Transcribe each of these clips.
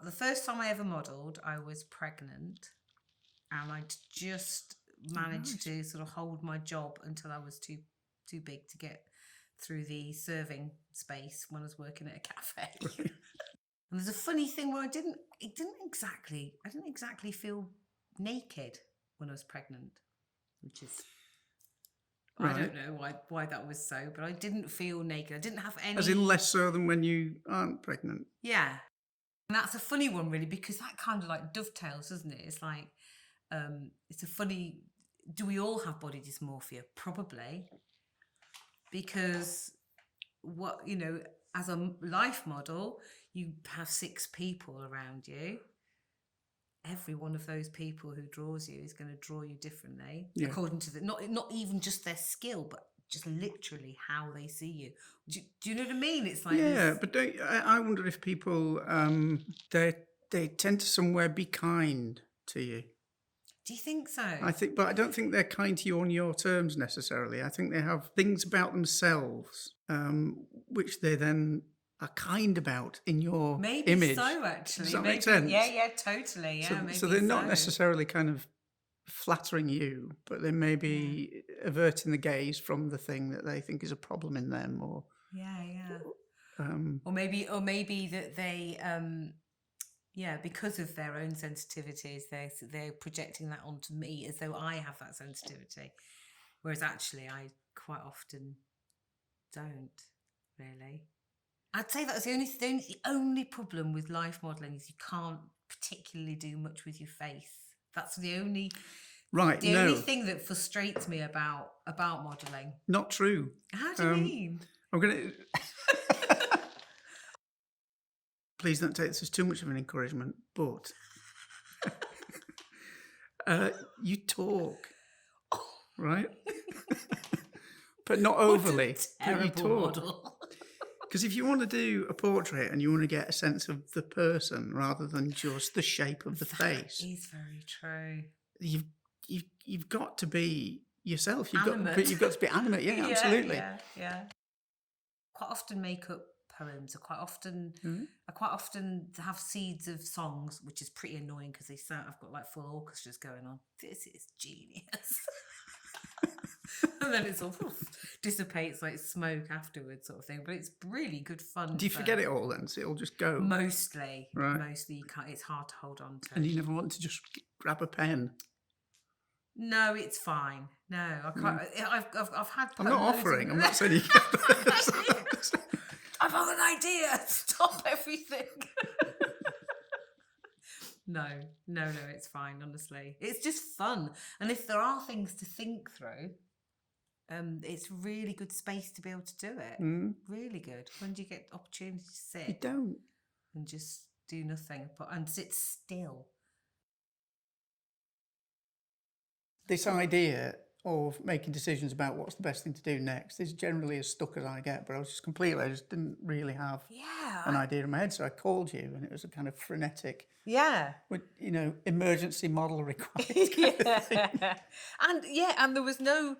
the first time I ever modelled, I was pregnant, and I just managed to sort of hold my job until I was too big to get through the serving space when I was working at a cafe. And there's a funny thing where I didn't exactly feel naked when I was pregnant, which is I don't know why that was so, but I didn't feel naked. I didn't have any. As in less so than when you aren't pregnant. Yeah. And that's a funny one, really, because that kind of like dovetails, doesn't it? It's like, it's a funny, do we all have body dysmorphia? Probably. Because as a life model, you have 6 people around you. Every one of those people who draws you is going to draw you differently, according to not even just their skill, but just literally how they see you. Do you know what I mean? It's like but I wonder if people they tend to somewhere be kind to you. Do you think so? But I don't think they're kind to you on your terms necessarily. I think they have things about themselves which they then are kind about in your image. Maybe so, actually. Does that make sense? Yeah, totally. Yeah, so they're not necessarily kind of flattering you, but they may be averting the gaze from the thing that they think is a problem in them, or or maybe that they because of their own sensitivities, they're projecting that onto me as though I have that sensitivity, whereas actually I quite often don't really. I'd say that's the only problem with life modelling is you can't particularly do much with your face. That's the only only thing that frustrates me about modelling. Not true. How do you mean? I'm gonna. Please don't take this as too much of an encouragement, but you talk, right? But not overly. Terrible you talk. Model. Because if you want to do a portrait and you want to get a sense of the person rather than just the shape of the face, that is very true. You've got to be yourself. You've got to be animate. Yeah, absolutely. Yeah. Quite often makeup poems are quite often have seeds of songs, which is pretty annoying because I've got like full orchestras going on. This is genius. And then it sort of dissipates like smoke afterwards, sort of thing. But it's really good fun. Do you forget it all then? So it'll just go? Mostly. Right. Mostly you can't. It's hard to hold on to. And you never want to just grab a pen? No, it's fine. No, I can't. I've had. I'm not offering. I'm not saying you can. I've got an idea. Stop everything. No, it's fine, honestly. It's just fun. And if there are things to think through, it's really good space to be able to do it. Really good. When do you get opportunity to sit? You don't. And just do nothing and sit still. This idea of making decisions about what's the best thing to do next is generally as stuck as I get, but I just didn't really have an idea in my head. So I called you and it was a kind of frenetic, with, emergency model required. And there was no,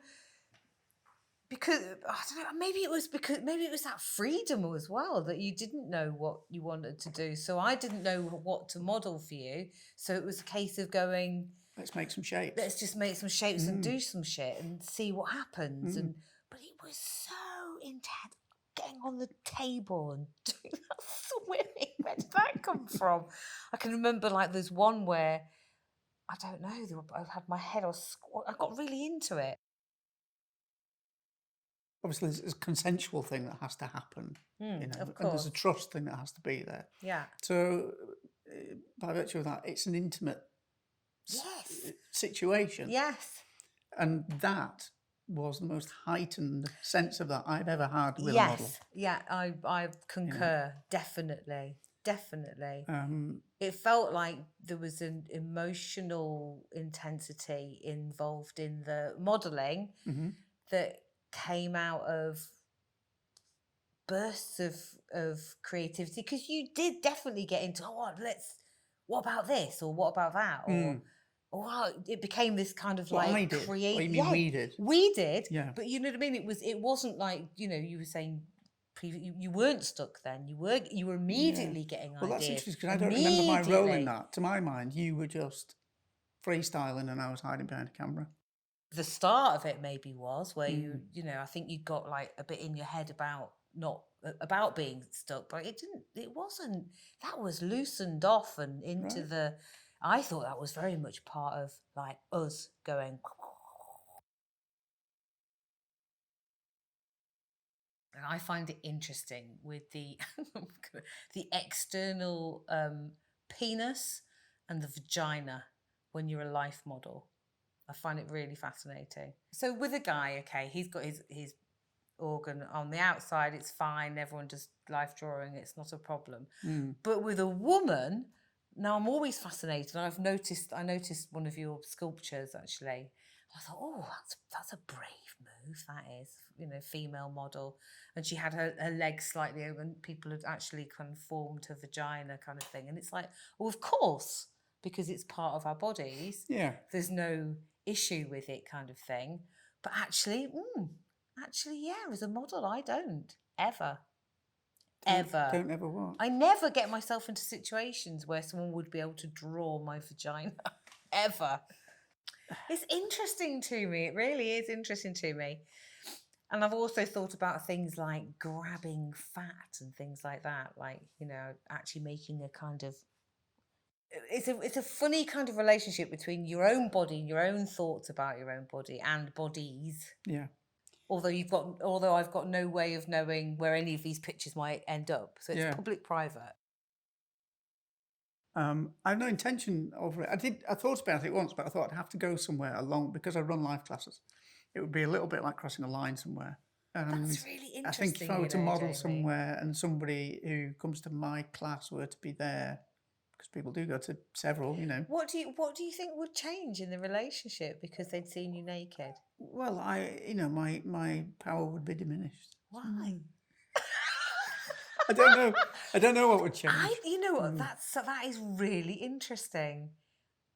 because, I don't know, maybe it was that freedom as well, that you didn't know what you wanted to do. So I didn't know what to model for you. So it was a case of going, let's make some shapes. Let's just make some shapes and do some shit and see what happens. But it was so intense, getting on the table and doing that swimming. Where did that come from? I can remember like there's one where, I don't know, I had my head on squat. I got really into it. Obviously, there's a consensual thing that has to happen. Of course. And there's a trust thing that has to be there. Yeah. So, by virtue of that, it's an intimate situation. Yes. And that was the most heightened sense of that I've ever had with a model. Yeah, I concur. Definitely. It felt like there was an emotional intensity involved in the modelling that came out of bursts of creativity, because you did definitely get into what about this or what about that, or it became this kind of like creative. We did. We did. Yeah. But you know what I mean? It wasn't like, you were saying You weren't stuck then. You were immediately getting Well, that's ideas. interesting because I don't remember my role in Immediately. that. To my mind, you were just freestyling and I was hiding behind a camera. The start of it maybe was where you know, I think you got like a bit in your head about being stuck, but it wasn't. That was loosened off and into Right. I thought that was very much part of like us going. And I find it interesting with the the external penis and the vagina when you're a life model. I find it really fascinating. So with a guy, okay, he's got his organ on the outside, it's fine, everyone does life drawing, it's not a problem. But with a woman, now I'm always fascinated. I noticed one of your sculptures actually. I thought, oh, that's a brave move, that is, you know, female model. And she had her legs slightly open, people had actually conformed her vagina kind of thing. And it's like, well, of course, because it's part of our bodies. Yeah. There's no issue with it kind of thing. But actually, yeah, as a model, I don't ever. Don't ever what? I never get myself into situations where someone would be able to draw my vagina. Ever. It's interesting to me. It really is interesting to me. And I've also thought about things like grabbing fat and things like that. Like, you know, actually making a kind of it's a funny kind of relationship between your own body and your own thoughts about your own body and bodies. Yeah. Although I've got no way of knowing where any of these pictures might end up. So it's public-private. I have no intention of it. I thought about it once, but I thought I'd have to go somewhere along because I run life classes. It would be a little bit like crossing a line somewhere. That's really interesting. I think if I were to model somewhere and somebody who comes to my class were to be there, because people do go to several, you know. What do you think would change in the relationship because they'd seen you naked? Well, my power would be diminished. Why? I don't know. I don't know what would change. You know what? That is really interesting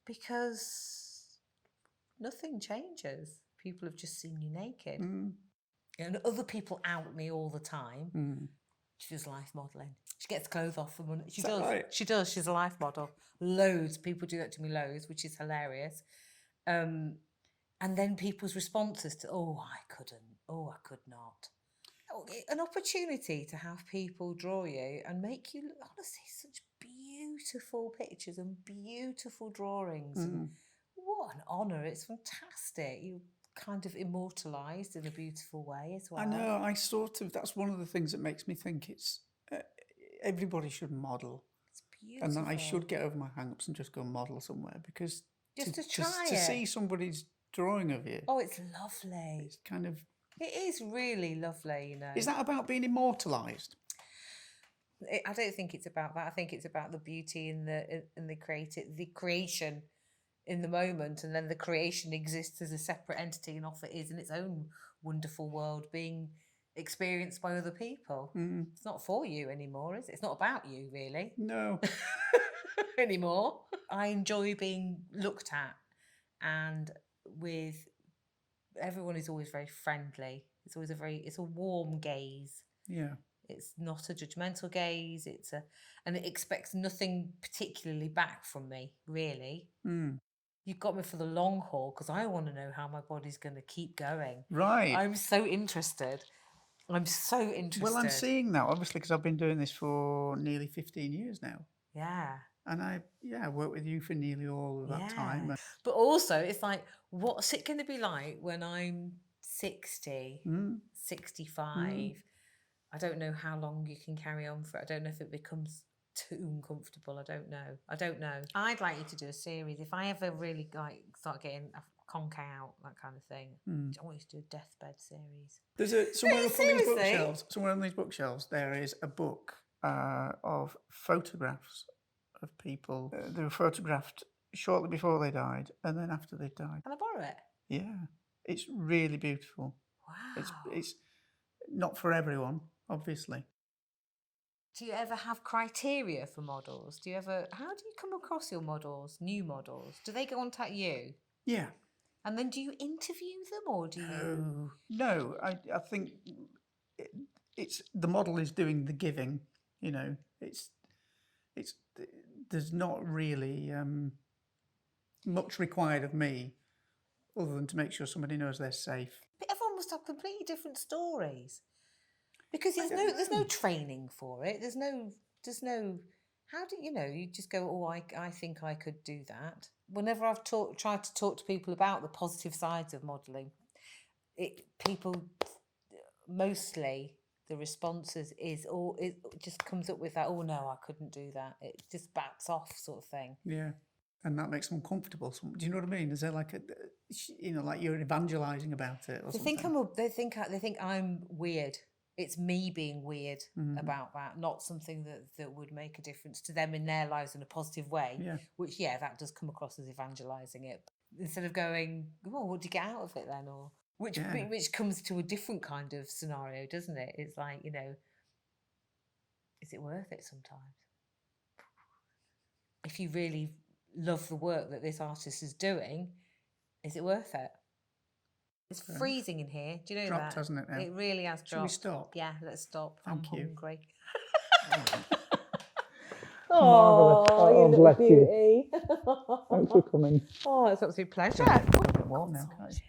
because nothing changes. People have just seen you naked, and other people out me all the time. She does life modelling. She gets clothes off them. She does. Right? She does. She's a life model. Loads. People do that to me loads, which is hilarious. And then people's responses to, oh, I couldn't. Oh, I could not. An opportunity to have people draw you and make you, honestly, such beautiful pictures and beautiful drawings. And what an honour. It's fantastic. You kind of immortalised in a beautiful way as well. I know. That's one of the things that makes me think it's everybody should model. It's beautiful. And I should get over my hang-ups and just go model somewhere because to see somebody's drawing of you. Oh, it's lovely. It's kind of... It is really lovely, you know. Is that about being immortalised? I don't think it's about that. I think it's about the beauty in the creation in the moment, and then the creation exists as a separate entity and off it is in its own wonderful world being experienced by other people. It's not for you anymore, is it? It's not about you, really. No. Anymore. I enjoy being looked at, and with everyone is always very friendly. It's always it's a warm gaze. Yeah. It's not a judgmental gaze. And it expects nothing particularly back from me, really. You've got me for the long haul because I want to know how my body's going to keep going. Right. I'm so interested. Well, I'm seeing that, obviously, because I've been doing this for nearly 15 years now. Yeah. And I worked with you for nearly all of that time. But also, it's like, what's it going to be like when I'm 60, 65? I don't know how long you can carry on for. I don't know if it becomes too uncomfortable. I don't know. I'd like you to do a series. If I ever really start getting a conk out, that kind of thing, I want you to do a deathbed series. There's somewhere on these bookshelves, there is a book of photographs of people. They were photographed shortly before they died and then after they died. Can I borrow it? Yeah, it's really beautiful. Wow. It's not for everyone, obviously. Do you ever have criteria for models? How do you come across your models, new models? Do they contact you? Yeah. And then do you interview them or do you... No, I think it's the model is doing the giving. You know, it's there's not really much required of me other than to make sure somebody knows they're safe. But everyone must have completely different stories because there's no training for it. There's no. How do you know? You just go, oh, I think I could do that. Whenever I've tried to talk to people about the positive sides of modelling, people mostly the responses is it just comes up with that, oh no, I couldn't do that. It just backs off, sort of thing. Yeah, and that makes them uncomfortable. So, do you know what I mean? Is there like like you're evangelising about it? Or They think I'm weird. It's me being weird about that, not something that would make a difference to them in their lives in a positive way. Yeah. Which, that does come across as evangelising it. Instead of going, oh, what do you get out of it then? Or which comes to a different kind of scenario, doesn't it? It's like, is it worth it sometimes? If you really love the work that this artist is doing, is it worth it? It's freezing in here. Do you know dropped, that? Hasn't it now? It really has dropped. Shall we stop? Yeah, let's stop. Thank you. Hungry. Marvellous. You little beauty. Thanks for coming. Oh, it's an absolute pleasure. It's a bit warm now, can't you?